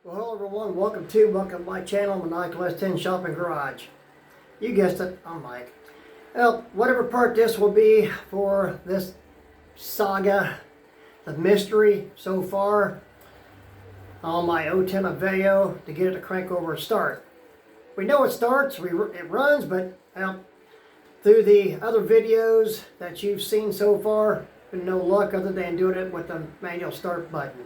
Well, hello everyone, welcome to my channel, Maniacal S10 Shopping Garage. You guessed it, I'm Mike. Well, whatever part this will be for this saga, the mystery so far, on my s10 aveo to get it to crank over and start. We know it starts, it runs, but through the other videos that you've seen so far, been no luck other than doing it with the manual start button.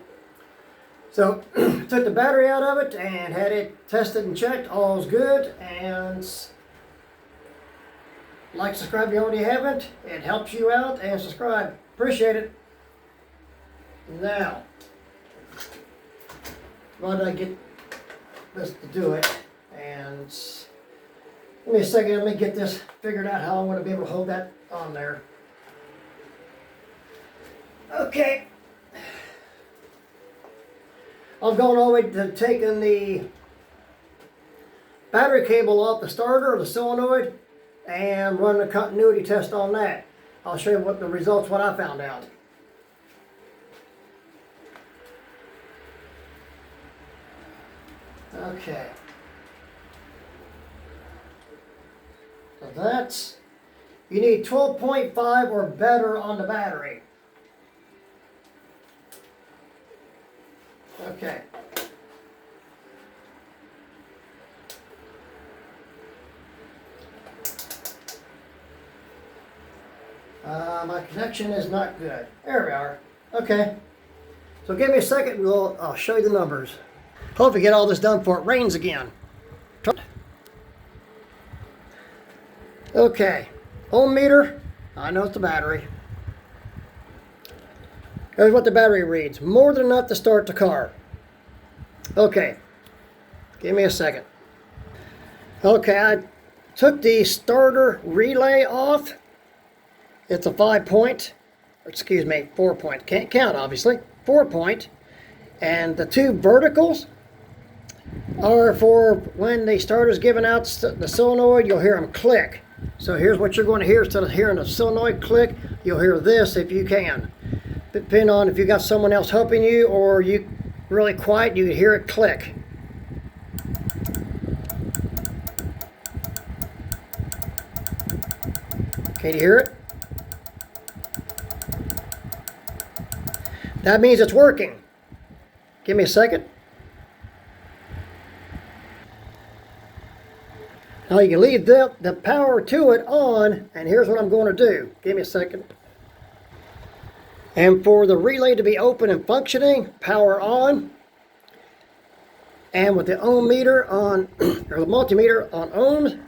So, took the battery out of it and had it tested and checked. All's good. And like, subscribe if you already haven't. It helps you out. And subscribe. Appreciate it. Now, why did I get this to do it? And give me a second. Let me get this figured out how I'm going to be able to hold that on there. Okay. I've gone all the way to taking the battery cable off the starter or the solenoid and running a continuity test on that. I'll show you what the results, what I found out. Okay. So that's, you need 12.5 or better on the battery. Okay. My connection is not good. There we are. Okay. So give me a second and I'll show you the numbers. Hope we get all this done before it rains again. Okay. Ohm meter. I know it's the battery. Here's what the battery reads. More than enough to start the car. Okay. Give me a second. Okay, I took the starter relay off. It's a 4-point. Can't count, obviously. 4-point. And the two verticals are for when the starter's giving out the solenoid, you'll hear them click. So here's what you're going to hear. Instead of hearing the solenoid click, you'll hear this if you can. Depending on if you got someone else helping you or you really quiet, you can hear it click. Can you hear it? That means it's working. Give me a second. Now you can leave the power to it on, and here's what I'm going to do. Give me a second. And for the relay to be open and functioning, power on. And with the ohm meter on, or the multimeter on ohms,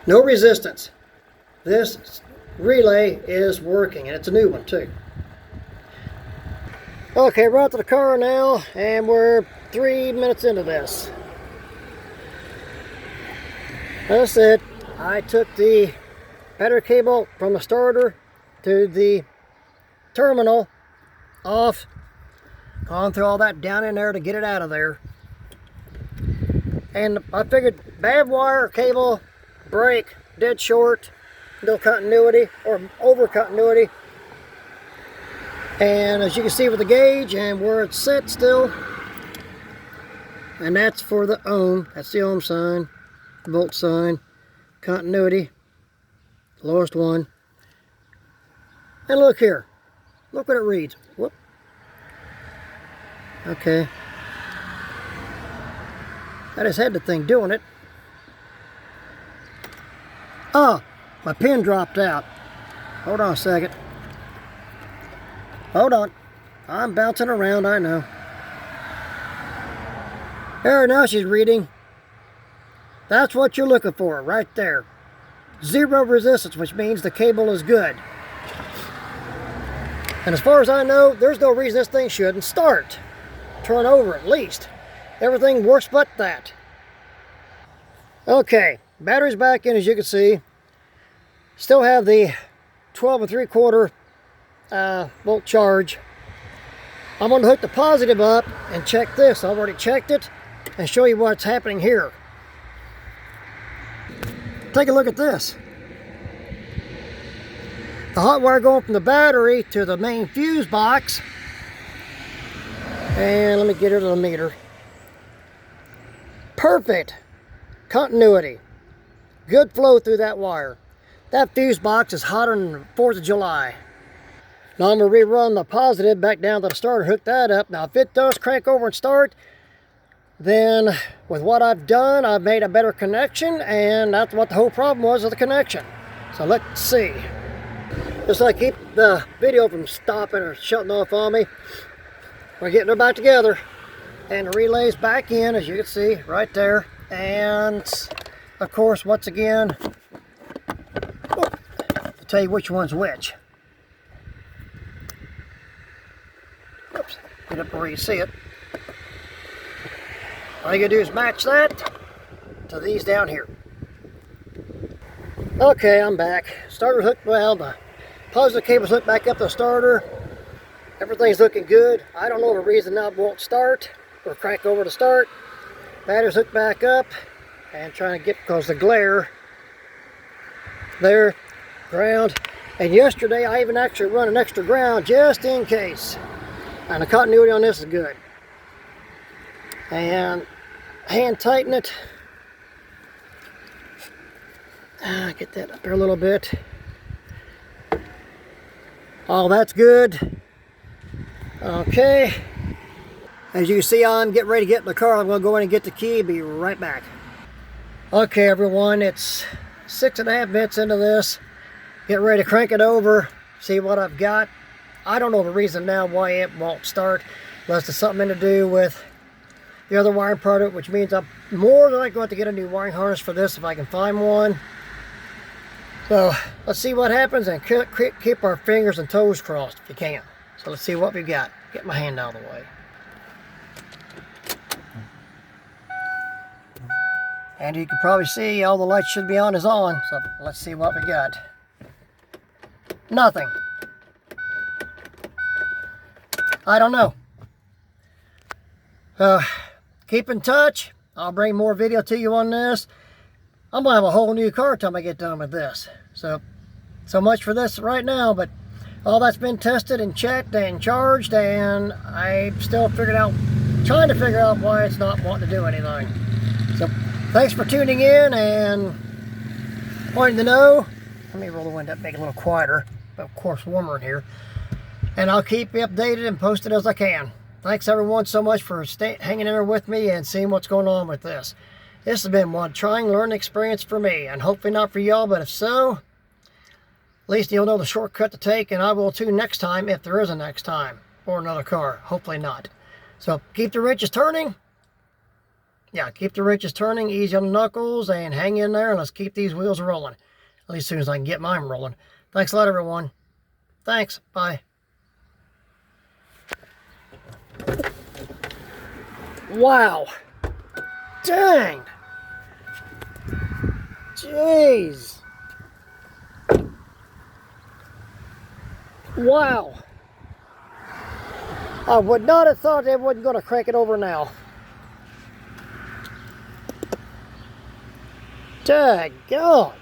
no resistance. This relay is working, and it's a new one too. Okay, we're out to the car now, and we're 3 minutes into this. As I said, I took the battery cable from the starter to the terminal off, gone through all that down in there to get it out of there. And I figured bad wire cable, break, dead short, no continuity or over continuity. And as you can see with the gauge and where it's set still, and that's for the ohm, that's the ohm sign, volt sign, continuity, lowest one. And look here. Look what it reads. Whoop. Okay. I just had the thing doing it. Oh, my pin dropped out. Hold on a second. Hold on. I'm bouncing around, I know. There, now she's reading. That's what you're looking for, right there. Zero resistance, which means the cable is good. And as far as I know, there's no reason this thing shouldn't start. Turn over at least. Everything works but that. Okay, battery's back in as you can see. Still have the 12 3/4 volt charge. I'm going to hook the positive up and check this. I've already checked it and show you what's happening here. Take a look at this. The hot wire going from the battery to the main fuse box And let me get her to the meter. Perfect continuity. Good flow through that wire. That fuse box is hotter than the 4th of July. Now I'm going to rerun the positive back down to the starter, hook that up. Now if it does crank over and start, then with what I've done, I've made a better connection, and that's what the whole problem was with the connection. So let's see. Just so I keep the video from stopping or shutting off on me, we're getting her back together. And the relay's back in, as you can see, right there. And of course, once again, I'll tell you which one's which. Oops, get up where you see it. All you gotta do is match that to these down here. Okay, I'm back. Starter hooked, well, the positive cable's hooked back up to the starter. Everything's looking good. I don't know the reason that won't start or crank over to start. Battery's hooked back up and trying to get, because the glare there, ground. And yesterday I even actually run an extra ground just in case. And the continuity on this is good. And hand tighten it. Get that up there a little bit. Oh, that's good. Okay. As you can see, I'm getting ready to get in the car. I'm going to go in and get the key. Be right back. Okay, everyone. It's 6.5 minutes into this. Getting ready to crank it over. See what I've got. I don't know the reason now why it won't start. Unless it's something to do with the other wiring part of it, which means I'm more than likely going to get a new wiring harness for this if I can find one. So let's see what happens, and keep our fingers and toes crossed if you can. So let's see what we got. Get my hand out of the way. And you can probably see all the lights should be on is on. So let's see what we got. Nothing. I don't know. Keep in touch. I'll bring more video to you on this. I'm going to have a whole new car time I get done with this. So much for this right now, but all that's been tested and checked and charged, and I still trying to figure out why it's not wanting to do anything. So thanks for tuning in and wanting to know. Let me roll the window up, make it a little quieter, but of course warmer in here. And I'll keep you updated and posted as I can. Thanks everyone so much for hanging in there with me and seeing what's going on with this. This has been one trying learning experience for me, and hopefully not for y'all, but if so, at least you'll know the shortcut to take, and I will too next time, if there is a next time, or another car. Hopefully not. So keep the wrenches turning. Yeah, keep the wrenches turning, easy on the knuckles, and hang in there, and let's keep these wheels rolling. At least as soon as I can get mine rolling. Thanks a lot, everyone. Thanks. Bye. Wow. Dang. Jeez. Wow. I would not have thought they wasn't going to crank it over now. Daggone.